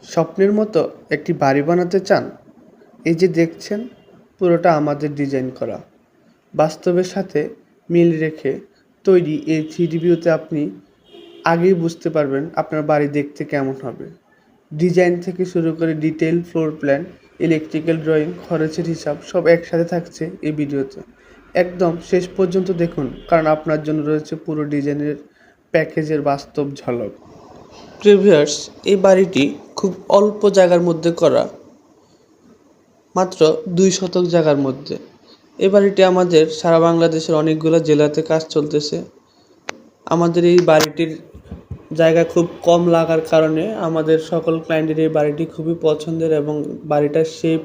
স্বপ্নের মতো একটি বাড়ি বানাতে চান? এই যে দেখছেন, পুরোটা আমাদের ডিজাইন করা। বাস্তবের সাথে মিল রেখে তৈরি এই 3D ভিউতে আপনি আগেই বুঝতে পারবেন আপনার বাড়ি দেখতে কেমন হবে। ডিজাইন থেকে শুরু করে detail floor plan, electrical drawing, খরচের হিসাব সব একসাথে থাকছে এই ভিডিওতে। একদম শেষ পর্যন্ত দেখুন, কারণ আপনার জন্য রয়েছে পুরো ডিজাইনের প্যাকেজের বাস্তব ঝলক। প্রিভিয়ার্স, এই বাড়িটি খুব অল্প জায়গার মধ্যে করা, মাত্র 2 শতক জায়গার মধ্যে। এই বাড়িটি আমাদের সারা বাংলাদেশের অনেকগুলো জেলাতে কাজ চলতেছে। আমাদের এই বাড়িটির জায়গা খুব কম লাগার কারণে আমাদের সকল ক্লায়েন্টের এই বাড়িটি খুবই পছন্দের এবং বাড়িটার শেপ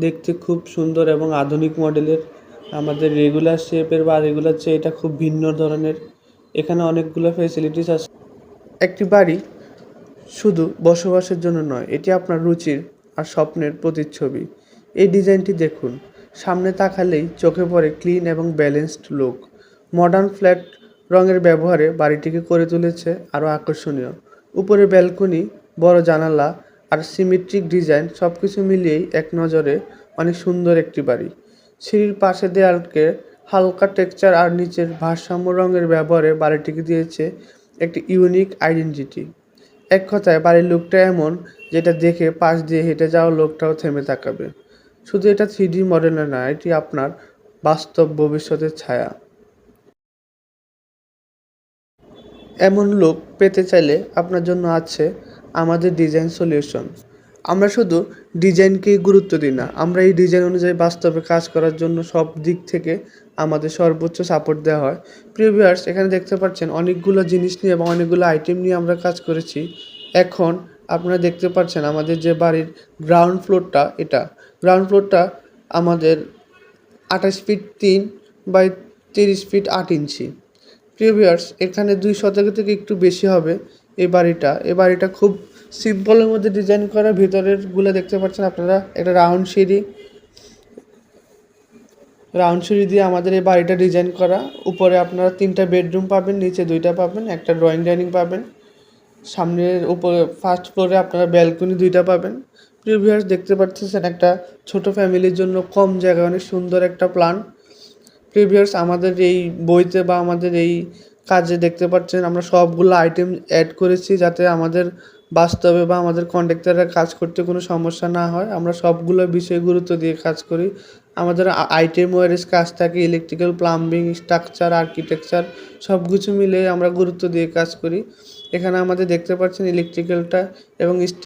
দেখতে খুব সুন্দর এবং আধুনিক মডেলের। আমাদের রেগুলার শেপের বা রেগুলার চেয়ে এটা খুব ভিন্ন ধরনের। এখানে অনেকগুলো ফ্যাসিলিটিস আছে। একটি বাড়ি শুধু বসবাসের জন্য নয়, এটি আপনার রুচির আর স্বপ্নের প্রতিচ্ছবি। এই ডিজাইনটি দেখুন, সামনে তাকালেই চোখে পড়ে ক্লিন এবং ব্যালেন্সড লুক। মডার্ন ফ্ল্যাট রঙের ব্যবহারে বাড়িটিকে করে তুলেছে আরও আকর্ষণীয়। উপরে ব্যালকনি, বড় জানালা আর সিমেট্রিক ডিজাইন সব কিছু মিলিয়েই এক নজরে অনেক সুন্দর একটি বাড়ি। সিঁড়ির পাশে দেয়ালকে হালকা টেক্সচার আর নিচের ভারসাম্য রঙের ব্যবহারে বাড়িটিকে দিয়েছে একটি ইউনিক আইডেন্টিটি। এক কথায় বাড়ির লুকটা এমন, যেটা দেখে পাশ দিয়ে হেঁটে যাওয়া লোকটাও থেমে তাকাবে। শুধু এটা 3D মডেলে না, এটি আপনার বাস্তব ভবিষ্যতের ছায়া। এমন লুক পেতে চাইলে আপনার জন্য আছে আমাদের ডিজাইন সলিউশন। আমরা শুধু ডিজাইনকেই গুরুত্ব দিই না, আমরা এই ডিজাইন অনুযায়ী বাস্তবে কাজ করার জন্য সব দিক থেকে আমাদের সর্বোচ্চ সাপোর্ট দেওয়া হয়। প্রিয় ভিউয়ার্স, এখানে দেখতে পাচ্ছেন অনেকগুলো জিনিস নিয়ে এবং অনেকগুলো আইটেম নিয়ে আমরা কাজ করেছি। এখন আপনারা দেখতে পাচ্ছেন আমাদের যে বাড়ির গ্রাউন্ড ফ্লোরটা, এটা গ্রাউন্ড ফ্লোরটা আমাদের 28 ফিট 3 বাই 30 ফিট 8 ইঞ্চি। প্রিয় ভিউয়ার্স, এখানে 2 শতক থেকে একটু বেশি হবে এই বাড়িটা খুব সিম্পলের মধ্যে ডিজাইন করা। ভিতরের গুলো দেখতে পাচ্ছেন আপনারা, একটা রাউন্ড সিঁড়ি দিয়ে আমাদের এই বাড়িটা ডিজাইন করা। উপরে আপনারা 3টা বেডরুম পাবেন, নিচে 2টা পাবেন, একটা ড্রয়িং ডাইনিং পাবেন। সামনের উপরে ফার্স্ট ফ্লোরে আপনারা ব্যালকনি 2টা পাবেন। প্রিয় ভিউয়ার্স, দেখতে পাচ্ছেন একটা ছোট ফ্যামিলির জন্য কম জায়গায় অনেক সুন্দর একটা প্ল্যান। প্রিয় ভিউয়ার্স, আমাদের এই বইতে বা আমাদের এই কাজে দেখতে পাচ্ছেন আমরা সবগুলো আইটেম অ্যাড করেছি, যাতে আমাদের বাস্তবে বা আমাদের কন্ট্রাক্টররা কাজ করতে কোনো সমস্যা না হয়। আমরা সবগুলো বিষয়ে গুরুত্ব দিয়ে কাজ করি। আমাদের আইটেম ওয়াইজ কাজ থাকে, ইলেকট্রিক্যাল, প্লাম্বিং, স্ট্রাকচার, আর্কিটেকচার সব কিছু মিলে আমরা গুরুত্ব দিয়ে কাজ করি। এখানে আমাদের দেখতে পাচ্ছেন ইলেকট্রিক্যালটা এবং